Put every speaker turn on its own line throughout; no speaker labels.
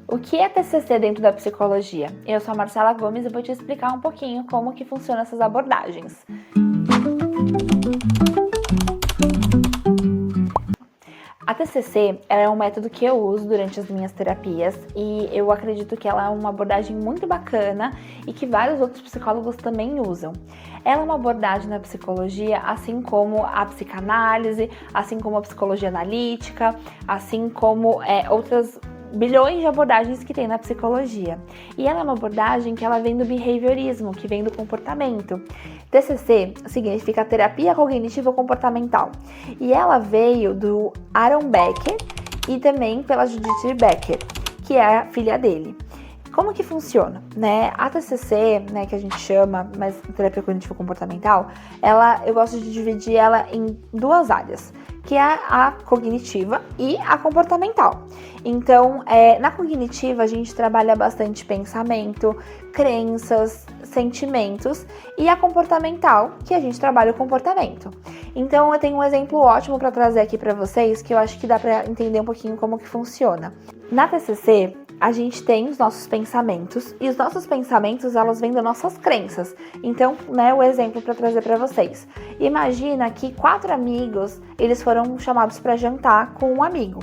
O que é TCC dentro da psicologia? Eu sou a Marcela Gomes e vou te explicar um pouquinho como que funcionam essas abordagens. A TCC é um método que eu uso durante as minhas terapias e eu acredito que ela é uma abordagem muito bacana e que vários outros psicólogos também usam. Ela é uma abordagem na psicologia, assim como a psicanálise, assim como a psicologia analítica, assim como outras bilhões de abordagens que tem na psicologia. E ela é uma abordagem que ela vem do behaviorismo, que vem do comportamento. TCC significa terapia cognitiva comportamental. E ela veio do Aaron Becker e também pela Judith Becker, que é a filha dele. Como que funciona, né? A TCC, né, que a gente chama, mas terapia cognitiva comportamental, eu gosto de dividir ela em duas áreas, que é a cognitiva e a comportamental. Então, na cognitiva, a gente trabalha bastante pensamento, crenças, sentimentos, e a comportamental, que a gente trabalha o comportamento. Então, eu tenho um exemplo ótimo para trazer aqui para vocês, que eu acho que dá para entender um pouquinho como que funciona. Na TCC, a gente tem os nossos pensamentos, e os nossos pensamentos, elas vêm das nossas crenças. Então, né, o exemplo para trazer para vocês. Imagina que 4 amigos, eles foram chamados para jantar com um amigo.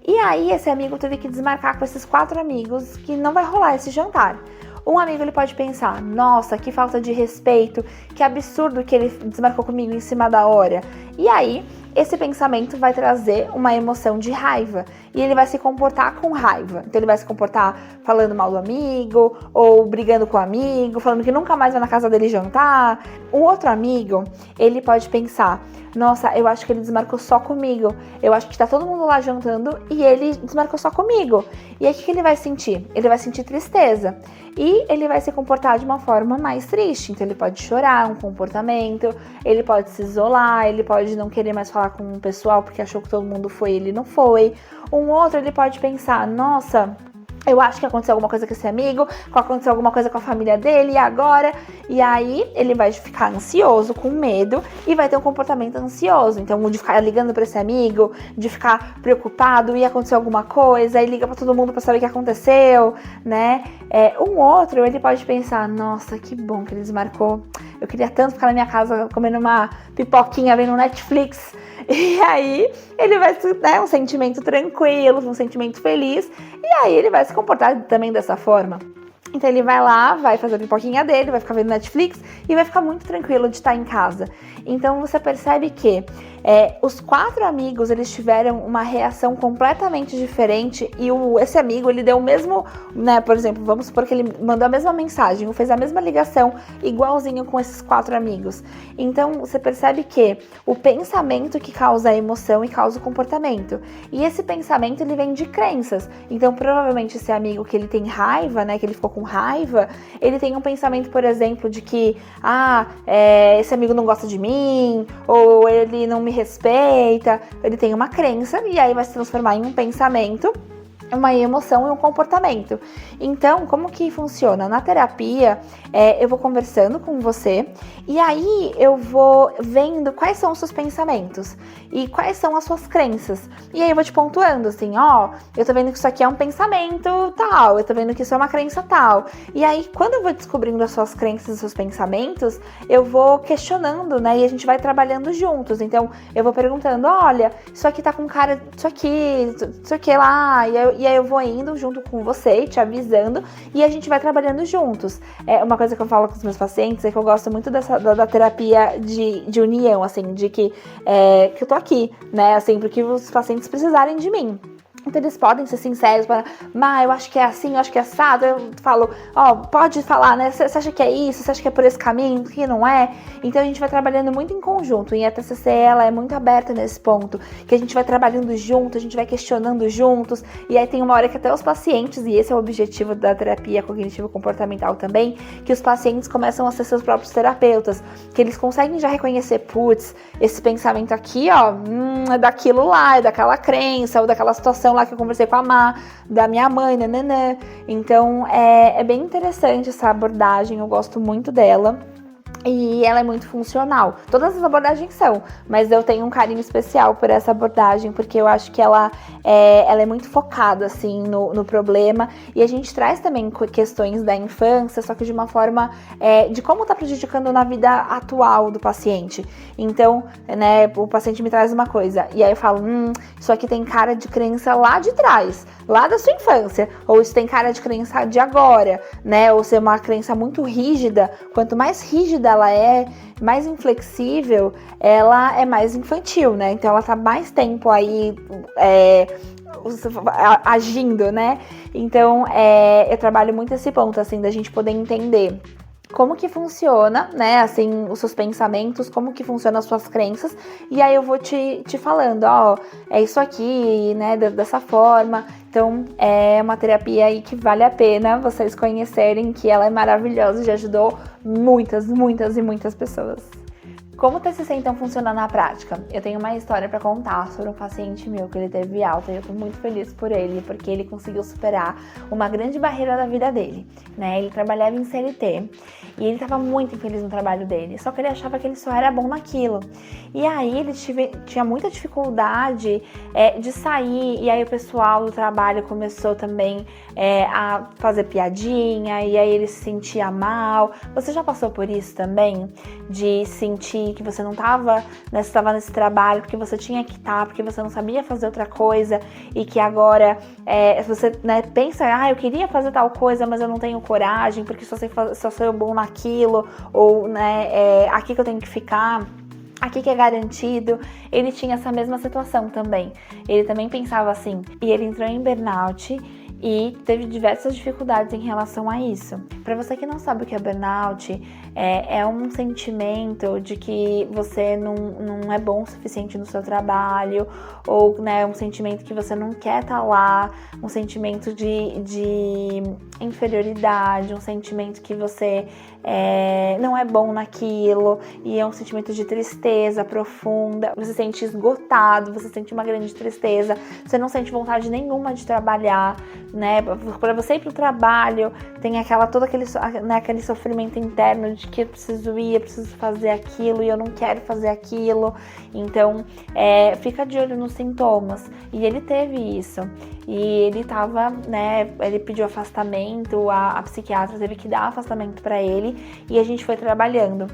E aí, esse amigo teve que desmarcar com esses 4 amigos que não vai rolar esse jantar. Um amigo, ele pode pensar, nossa, que falta de respeito, que absurdo que ele desmarcou comigo em cima da hora. E aí, esse pensamento vai trazer uma emoção de raiva e ele vai se comportar com raiva. Então ele vai se comportar falando mal do amigo ou brigando com o amigo, falando que nunca mais vai na casa dele jantar. Um outro amigo, ele pode pensar, nossa, eu acho que ele desmarcou só comigo. Eu acho que tá todo mundo lá jantando e ele desmarcou só comigo. E aí o que ele vai sentir? Ele vai sentir tristeza. E ele vai se comportar de uma forma mais triste. Então ele pode chorar, um comportamento, ele pode se isolar, ele pode não querer mais falar com o pessoal porque achou que todo mundo foi e ele não foi. Um outro, ele pode pensar, nossa, eu acho que aconteceu alguma coisa com esse amigo, aconteceu alguma coisa com a família dele e agora? E aí ele vai ficar ansioso, com medo e vai ter um comportamento ansioso. Então, de ficar ligando para esse amigo, de ficar preocupado, ia acontecer alguma coisa, e liga para todo mundo para saber o que aconteceu, né? Um outro, ele pode pensar, nossa, que bom que ele desmarcou. Eu queria tanto ficar na minha casa comendo uma pipoquinha, vendo Netflix. E aí ele vai ter, né, um sentimento tranquilo, um sentimento feliz, e aí ele vai se comportar também dessa forma. Então ele vai lá, vai fazer a pipoquinha dele, vai ficar vendo Netflix e vai ficar muito tranquilo de estar em casa. Então você percebe que os 4 amigos, eles tiveram uma reação completamente diferente e esse amigo, ele deu o mesmo, né, por exemplo, vamos supor que ele mandou a mesma mensagem, ou fez a mesma ligação igualzinho com esses 4 amigos. Então você percebe que o pensamento que causa a emoção e causa o comportamento. E esse pensamento, ele vem de crenças. Então provavelmente esse amigo que ele tem raiva, né, que ele ficou com raiva, ele tem um pensamento, por exemplo, de que esse amigo não gosta de mim, ou ele não me respeita, ele tem uma crença e aí vai se transformar em um pensamento, uma emoção e um comportamento. Então, como que funciona? Na terapia, eu vou conversando com você e aí eu vou vendo quais são os seus pensamentos e quais são as suas crenças. E aí eu vou te pontuando assim, eu tô vendo que isso aqui é um pensamento tal, eu tô vendo que isso é uma crença tal. E aí, quando eu vou descobrindo as suas crenças e os seus pensamentos, eu vou questionando, né? E a gente vai trabalhando juntos. Então, eu vou perguntando, olha, isso aqui tá com cara disso aqui, isso aqui lá, e aí eu vou indo junto com você, te avisando, e a gente vai trabalhando juntos. Uma coisa que eu falo com os meus pacientes é que eu gosto muito da terapia de união, assim, de que eu tô aqui, né, assim, porque os pacientes precisarem de mim. Então eles podem ser sinceros, eu acho que é assim, eu acho que é assado. Eu falo, pode falar, né? Você acha que é isso? Você acha que é por esse caminho? Que não é? Então a gente vai trabalhando muito em conjunto. E a TCC, ela é muito aberta nesse ponto, que a gente vai trabalhando junto, a gente vai questionando juntos. E aí tem uma hora que até os pacientes, e esse é o objetivo da terapia cognitivo-comportamental também, que os pacientes começam a ser seus próprios terapeutas, que eles conseguem já reconhecer, putz, esse pensamento aqui, é daquilo lá, é daquela crença, ou daquela situação lá que eu conversei com a Má, da minha mãe, nananã. Então, é bem interessante essa abordagem, eu gosto muito dela. E ela é muito funcional. Todas as abordagens são, mas eu tenho um carinho especial por essa abordagem, porque eu acho que ela é muito focada, assim, no problema. E a gente traz também questões da infância, só que de uma forma de como está prejudicando na vida atual do paciente. Então, né, o paciente me traz uma coisa, e aí eu falo, isso aqui tem cara de crença lá de trás, lá da sua infância, ou isso tem cara de crença de agora, né, ou ser uma crença muito rígida. Quanto mais rígida ela é, mais inflexível, ela é mais infantil, né? Então ela tá mais tempo aí agindo, né? Então eu trabalho muito esse ponto, assim, da gente poder entender como que funciona, né, assim, os seus pensamentos, como que funcionam as suas crenças, e aí eu vou te falando, ó, é isso aqui, né, dessa forma. Então, é uma terapia aí que vale a pena vocês conhecerem, que ela é maravilhosa e já ajudou muitas, muitas e muitas pessoas. Como o TCC então funciona na prática? Eu tenho uma história para contar sobre um paciente meu que ele teve alta e eu tô muito feliz por ele, porque ele conseguiu superar uma grande barreira da vida dele, né? Ele trabalhava em CLT e ele estava muito infeliz no trabalho dele, só que ele achava que ele só era bom naquilo. E aí ele tinha muita dificuldade de sair, e aí o pessoal do trabalho começou também a fazer piadinha, e aí ele se sentia mal. Você já passou por isso também? De sentir que você não estava, né, você estava nesse trabalho porque você tinha que estar, porque você não sabia fazer outra coisa, e que agora você, né, pensa, eu queria fazer tal coisa, mas eu não tenho coragem, porque só sou eu bom naquilo, ou né, aqui que eu tenho que ficar, aqui que é garantido. Ele tinha essa mesma situação também. Ele também pensava assim, e ele entrou em burnout e teve diversas dificuldades em relação a isso. Para você que não sabe o que é burnout, é um sentimento de que você não é bom o suficiente no seu trabalho, ou né, um sentimento que você não quer estar lá, um sentimento de inferioridade, um sentimento que você não é bom naquilo, e é um sentimento de tristeza profunda. Você se sente esgotado, você sente uma grande tristeza, você não sente vontade nenhuma de trabalhar, né? Para você ir pro trabalho, tem todo aquele sofrimento interno de que eu preciso ir, eu preciso fazer aquilo e eu não quero fazer aquilo. Então, fica de olho nos sintomas. E ele teve isso. E ele tava, né, ele pediu afastamento, a psiquiatra teve que dar afastamento para ele, e a gente foi trabalhando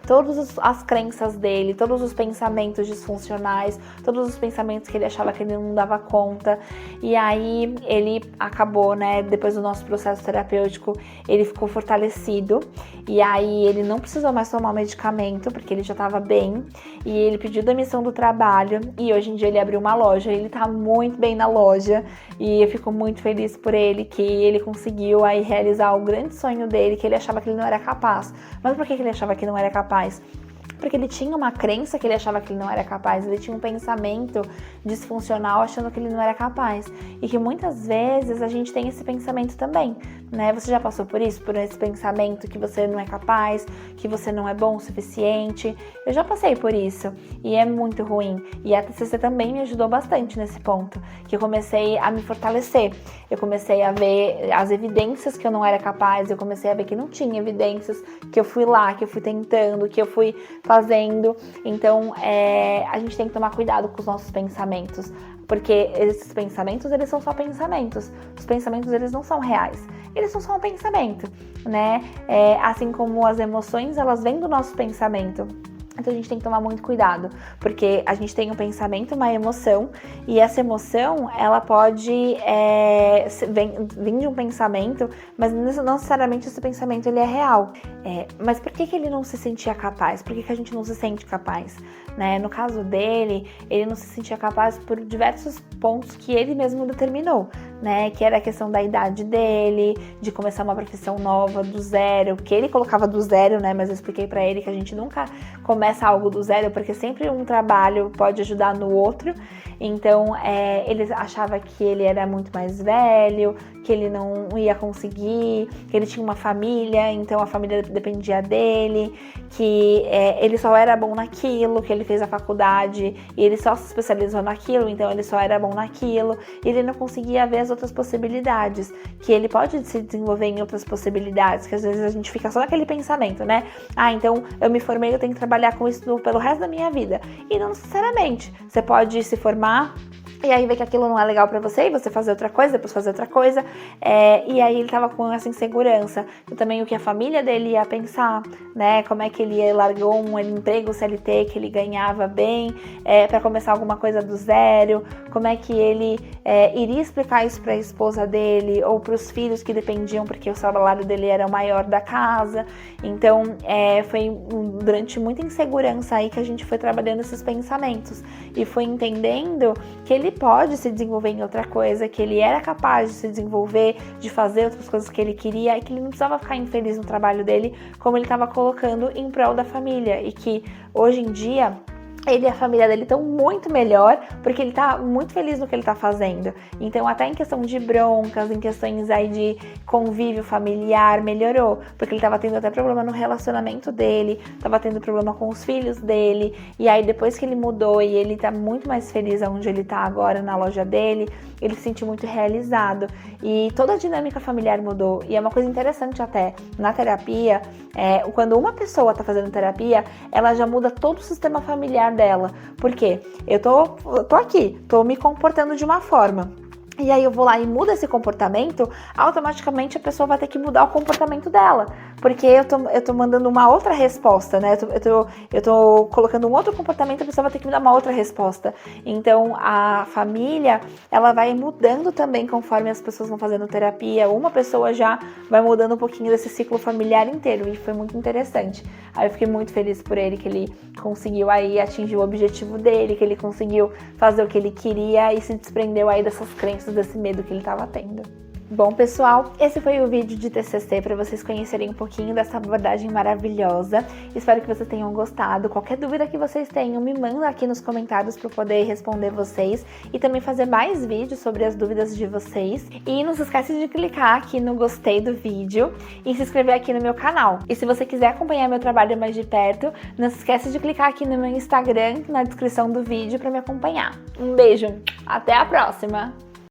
todas as crenças dele, todos os pensamentos disfuncionais, todos os pensamentos que ele achava que ele não dava conta. E aí ele acabou, né, depois do nosso processo terapêutico, ele ficou fortalecido, e aí ele não precisou mais tomar medicamento, porque ele já estava bem, e ele pediu demissão do trabalho, e hoje em dia ele abriu uma loja, ele tá muito bem na loja, e eu fico muito feliz por ele, que ele conseguiu aí realizar o grande sonho dele, que ele achava que ele não era capaz. Mas por que ele achava que não era capaz? Porque ele tinha uma crença que ele achava que ele não era capaz, ele tinha um pensamento disfuncional achando que ele não era capaz. E que muitas vezes a gente tem esse pensamento também, né? Você já passou por isso? Por esse pensamento que você não é capaz, que você não é bom o suficiente? Eu já passei por isso e é muito ruim. E a TCC também me ajudou bastante nesse ponto, que eu comecei a me fortalecer. Eu comecei a ver as evidências que eu não era capaz, eu comecei a ver que não tinha evidências, que eu fui lá, que eu fui tentando, que eu fui fazendo. Então, a gente tem que tomar cuidado com os nossos pensamentos, porque esses pensamentos, eles são só pensamentos. Os pensamentos, eles não são reais. Eles são só um pensamento, né? Assim como as emoções, elas vêm do nosso pensamento. Então a gente tem que tomar muito cuidado, porque a gente tem um pensamento, uma emoção, e essa emoção, ela pode vir de um pensamento, mas não necessariamente esse pensamento ele é real. Mas por que ele não se sentia capaz? Por que a gente não se sente capaz? Né? No caso dele, ele não se sentia capaz por diversos pontos que ele mesmo determinou, né? Que era a questão da idade dele, de começar uma profissão nova do zero, que ele colocava do zero, né? Mas eu expliquei pra ele que a gente nunca começa começa algo do zero, porque sempre um trabalho pode ajudar no outro. Então, ele achava que ele era muito mais velho, que ele não ia conseguir, que ele tinha uma família, então a família dependia dele, que ele só era bom naquilo, que ele fez a faculdade e ele só se especializou naquilo, então ele só era bom naquilo, e ele não conseguia ver as outras possibilidades, que ele pode se desenvolver em outras possibilidades, que às vezes a gente fica só naquele pensamento, né? Então eu me formei, eu tenho que trabalhar com isso pelo resto da minha vida. E não necessariamente. Você pode se formar e aí ver que aquilo não é legal pra você e você fazer outra coisa, depois fazer outra coisa. E aí ele tava com essa insegurança. E também o que a família dele ia pensar, né? Como é que ele largou um emprego CLT que ele ganhava bem pra começar alguma coisa do zero. Como é que ele iria explicar isso pra esposa dele ou pros filhos que dependiam, porque o salário dele era o maior da casa. Então foi durante muita insegurança aí que a gente foi trabalhando esses pensamentos. E foi entendendo que ele pode se desenvolver em outra coisa, que ele era capaz de se desenvolver, de fazer outras coisas que ele queria e que ele não precisava ficar infeliz no trabalho dele, como ele estava colocando em prol da família. E que hoje em dia ele e a família dele estão muito melhor, porque ele tá muito feliz no que ele tá fazendo. Então, até em questão de broncas, em questões aí de convívio familiar, melhorou. Porque ele tava tendo até problema no relacionamento dele, tava tendo problema com os filhos dele. E aí, depois que ele mudou e ele tá muito mais feliz onde ele tá agora, na loja dele, ele se sentiu muito realizado. E toda a dinâmica familiar mudou. E é uma coisa interessante até, na terapia, quando uma pessoa tá fazendo terapia, ela já muda todo o sistema familiar dela. Por quê? Eu tô aqui, tô me comportando de uma forma. E aí eu vou lá e mudo esse comportamento, automaticamente a pessoa vai ter que mudar o comportamento dela. Porque eu tô mandando uma outra resposta, né? Eu tô colocando um outro comportamento, a pessoa vai ter que me dar uma outra resposta. Então, a família, ela vai mudando também conforme as pessoas vão fazendo terapia. Uma pessoa já vai mudando um pouquinho desse ciclo familiar inteiro. E foi muito interessante. Aí eu fiquei muito feliz por ele, que ele conseguiu aí atingir o objetivo dele, que ele conseguiu fazer o que ele queria e se desprendeu aí dessas crenças, desse medo que ele estava tendo. Bom, pessoal, esse foi o vídeo de TCC para vocês conhecerem um pouquinho dessa abordagem maravilhosa. Espero que vocês tenham gostado. Qualquer dúvida que vocês tenham, me manda aqui nos comentários para eu poder responder vocês e também fazer mais vídeos sobre as dúvidas de vocês. E não se esquece de clicar aqui no gostei do vídeo e se inscrever aqui no meu canal. E se você quiser acompanhar meu trabalho mais de perto, não se esquece de clicar aqui no meu Instagram, na descrição do vídeo, para me acompanhar. Um beijo, até a próxima!